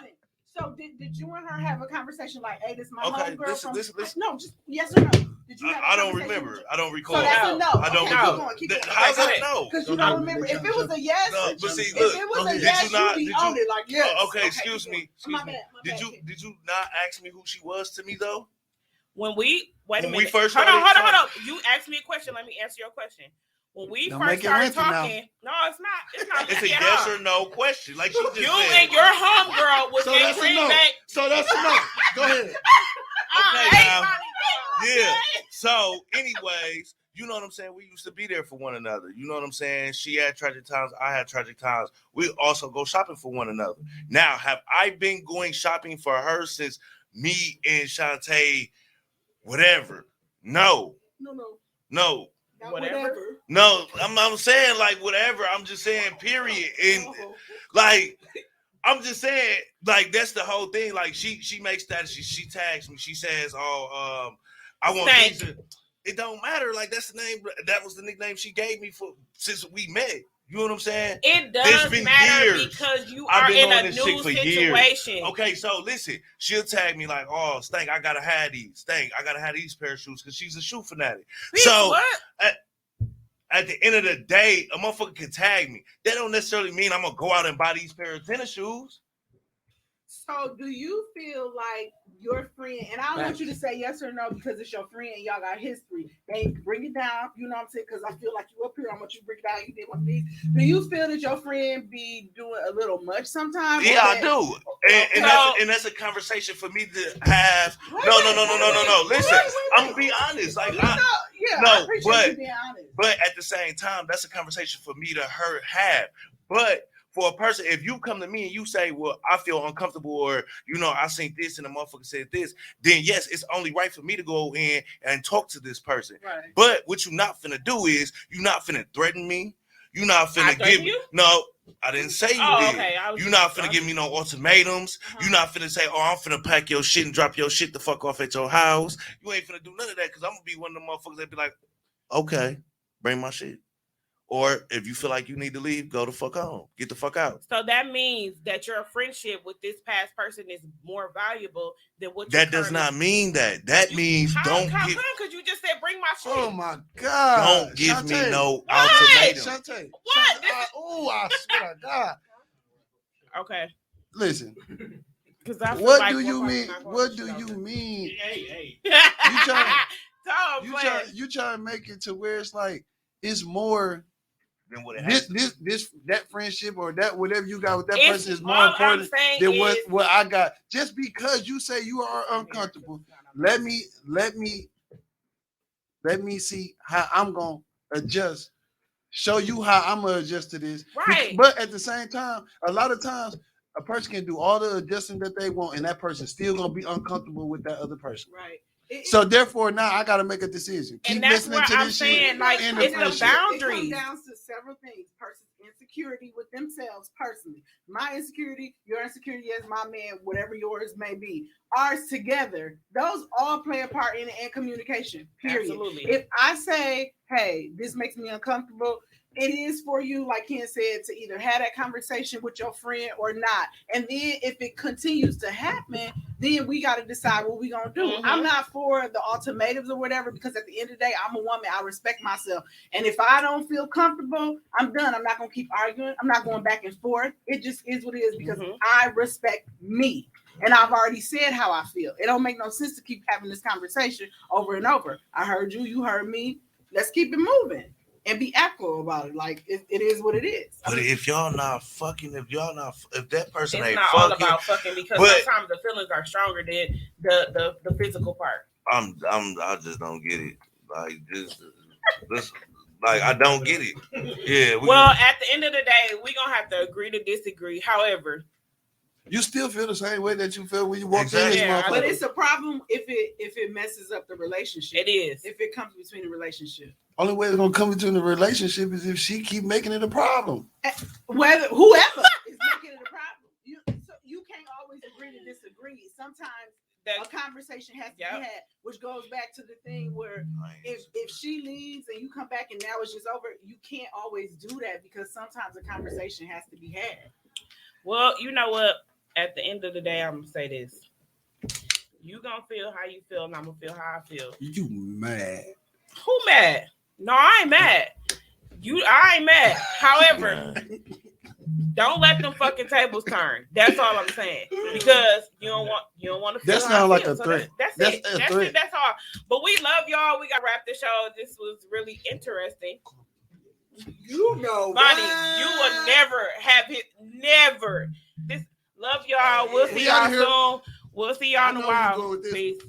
So did you and her have a conversation like, hey, this is my Okay, homegirl listen, from... listen. No, just yes or no. Did you have a I don't conversation remember. with- I don't recall. So that's a no. I don't Okay, recall. keep going. How's Okay, that no? Because you Don't don't do it. remember. If it was a yes, No, but see, if look. it was go a ahead. yes, Did you not- you'd be did you- on it like yes. Okay, excuse me. My Excuse me. bad, Did you not ask me who she was to me though? When we wait a When we minute. first hold on. started You asked me a question. Let me answer your question. When we Don't first make it started lengthy now. talking, no, it's not. It's not. It's a lengthy at yes all. or no question. Like she just You said. and your homegirl was So in that's a Green no. Bay. So that's a no. Go ahead. Okay, now. Everybody Yeah. So, anyways, you know what I'm saying? We used to be there for one another. You know what I'm saying? She had tragic times. I had tragic times. We also go shopping for one another. Now, have I been going shopping for her since me and Shantae, whatever? No. Not Whatever. whatever. No. I'm saying like whatever. I'm just saying period. And like, I'm just saying, like, that's the whole thing. Like, she makes that, she tags me. She says, I want Stank. things to, it don't matter. Like that's the name. That was the nickname she gave me for since we met. You know what I'm saying? It It's does been matter years. because you I've are been in on a this shit new for years. situation. Okay, so listen, she'll tag me like, "Oh, Stank, I gotta have these. Stank, I gotta have these pair of shoes," because she's a shoe fanatic. Bitch, So what? at the end of the day, a motherfucker can tag me. That don't necessarily mean I'm gonna go out and buy these pair of tennis shoes. So do you feel like your friend, and I don't want you to say yes or no because it's your friend and y'all got history. They bring it down, you know what I'm saying? Because I feel like you up here, I want you to bring it down. You did one of these. Do you feel that your friend be doing a little much sometimes? Yeah, I do. And that's a conversation for me to have. No. Listen, I'm gonna be honest. Like, I appreciate you being honest. But at the same time, that's a conversation for me to have. But for a person, if you come to me and you say, well, I feel uncomfortable, or, you know, I seen this and the motherfucker said this, then yes, it's only right for me to go in and talk to this person. Right. But what you're not finna do is, you're not finna threaten me. You're not finna give me, no, I didn't say you did. Okay. You're not finna give me no ultimatums. You're not finna say, oh, I'm finna pack your shit and drop your shit the fuck off at your house. You ain't finna do none of that, because I'm gonna be one of the motherfuckers that be like, okay, bring my shit. Or if you feel like you need to leave, go the fuck home. Get the fuck out. So that means that your friendship with this past person is more valuable than what. That does not mean that. That means don't how give. come? Because you just said bring my shit. Oh my God! Don't give Shantae. me no What? ultimatum. Shantae. What? I swear to God. Okay. Listen. Because I feel What like do you one mean? person not What going do to you show. Hey. mean? Tom, You try to make it to where it's like it's more. Then what it has That friendship or that whatever you got with that It's person is more all important I'm saying than is, what I got. Just because you say you are uncomfortable, let me see how I'm gonna adjust. Show you how I'm gonna adjust to this. Right. But at the same time, a lot of times a person can do all the adjusting that they want, and that person still gonna be uncomfortable with that other person. Right. So therefore, now I gotta make a decision. Keep and that's listening what to I'm this saying. shit. Like, in it's the the friendship. boundaries. It comes down to several things. Person's insecurity with themselves personally. My insecurity, your insecurity as my man, whatever yours may be. Ours together. Those all play a part in it, and communication. Period. Absolutely. If I say, hey, this makes me uncomfortable, it is for you, like Ken said, to either have that conversation with your friend or not. And then if it continues to happen, then we got to decide what we're going to do. Mm-hmm. I'm not for the ultimatums or whatever, because at the end of the day, I'm a woman. I respect myself. And if I don't feel comfortable, I'm done. I'm not going to keep arguing. I'm not going back and forth. It just is what it is, because I respect me. And I've already said how I feel. It don't make no sense to keep having this conversation over and over. I heard you. You heard me. Let's keep it moving. And be equitable about it. Like, it is what it is. But if y'all not fucking, if that person It's ain't not fucking, all about fucking, because sometimes the feelings are stronger than the physical part. I just don't get it. Like this like I don't get it. Yeah. Well, at the end of the day, we're gonna have to agree to disagree. However, you still feel the same way that you feel when you walk in this Yeah, motherfucker. But it's a problem if it messes up the relationship. it is. If it comes between the relationship. Only way it's gonna come into the relationship is if she keep making it a problem. Whoever is making it a problem. You can't always agree to disagree. Sometimes a conversation has to be had, which goes back to the thing where if she leaves and you come back and now it's just over, you can't always do that, because sometimes a conversation has to be had. Well, you know what? At the end of the day, I'm gonna say this. You gonna feel how you feel, and I'm gonna feel how I feel. You mad? Who mad? No, I ain't mad. I ain't mad. However, don't let them fucking tables turn. That's all I'm saying. Because you don't want to feel. That sounds like a so threat. That's That's it. a That's threat. it. That's all. But we love y'all. We gotta wrap the show. This was really interesting. You know, Bonnie, you will never have it. Never. Love y'all. We'll see y'all soon. We'll see y'all in a while. Peace.